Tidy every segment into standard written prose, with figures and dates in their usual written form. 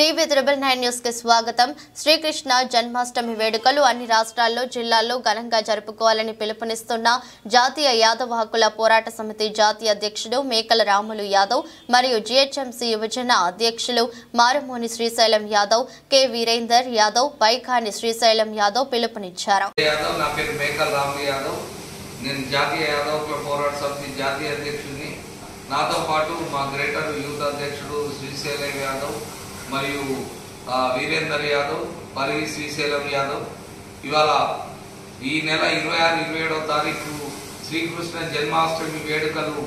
TV 9 news కి స్వాగతం। శ్రీకృష్ణ జన్మాష్టమి వేడుకలు అన్ని రాష్ట్రాల్లో జిల్లాల్లో ఘనంగా జరుపుకోవాలని పిలుపునిస్తున్న జాతీయ యాదవ హక్కుల పోరాట సమితి జాతీయ అధ్యక్షుడు మేకల రాములు యాదవ్ మరియు జీహెచ్ఎంసీ యువజన అధ్యక్షులు మారమోని శ్రీశైలం యాదవ్, కె వీరేందర్ యాదవ్, పైకాని శ్రీశైలం యాదవ్ పిలుపునిచ్చారు। నా పేరు మేకల రాములు యాదవ్, నేను జాతీయ యాదవ హక్కుల పోరాట సమితి జాతీయ అధ్యక్షుడిని। నాతో పాటు మా గ్రేటర్ యూత్ అధ్యక్షుడు శ్రీశైలం యాదవ్ మరియు వీరేందర్ యాదవ్, పరిగి శ్రీశైలం యాదవ్ ఇవాళ ఈ నెల 26-27వ తారీఖు శ్రీకృష్ణ జన్మాష్టమి వేడుకలు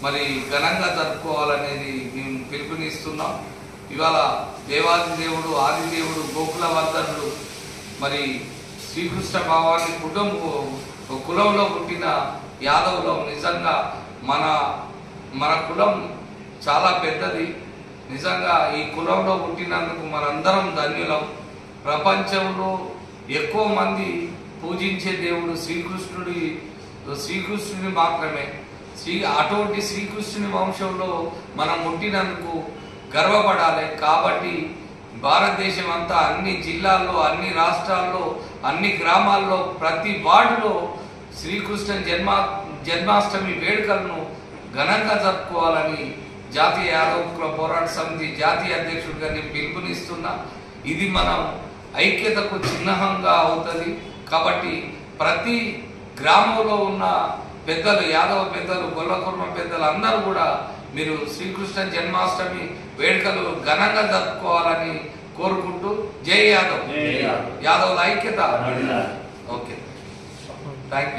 మరి ఘనంగా జరుపుకోవాలనేది మేము పిలుపునిస్తున్నాం। ఇవాళ దేవాది దేవుడు ఆదిదేవుడు గోకులవర్ధనుడు మరి శ్రీకృష్ణ భావాన్ని కులంలో పుట్టిన యాదవులో నిజంగా మన కులం చాలా పెద్దది। నిజంగా ఈ కులంలో పుట్టినందుకు మనందరం ధన్యులం। ప్రపంచంలో ఎక్కువ మంది పూజించే దేవుడు శ్రీకృష్ణుడి మాత్రమే। అటువంటి శ్రీకృష్ణుని వంశంలో మనం పుట్టినందుకు గర్వపడాలి। కాబట్టి భారతదేశం అంతా అన్ని జిల్లాల్లో, అన్ని రాష్ట్రాల్లో, అన్ని గ్రామాల్లో, ప్రతి వార్డులో శ్రీకృష్ణ జన్మాష్టమి వేడుకలను ఘనంగా జరుపుకోవాలని జాతీయ యాదవ హక్కుల పోరాట సమితి జాతీయ అధ్యక్షుడిగా నేను పిలుపునిస్తున్నా। ఇది మనం ఐక్యతకు చిహ్నంగా అవుతుంది। కాబట్టి ప్రతి గ్రామంలో ఉన్న పెద్దలు, యాదవ పెద్దలు, గొల్లకుర్మ పెద్దలు అందరూ కూడా మీరు శ్రీకృష్ణ జన్మాష్టమి వేడుకలు ఘనంగా జరుపుకోవాలని కోరుకుంటూ జై యాదవ్, యాదవుల ఐక్యత। Okay, thank you.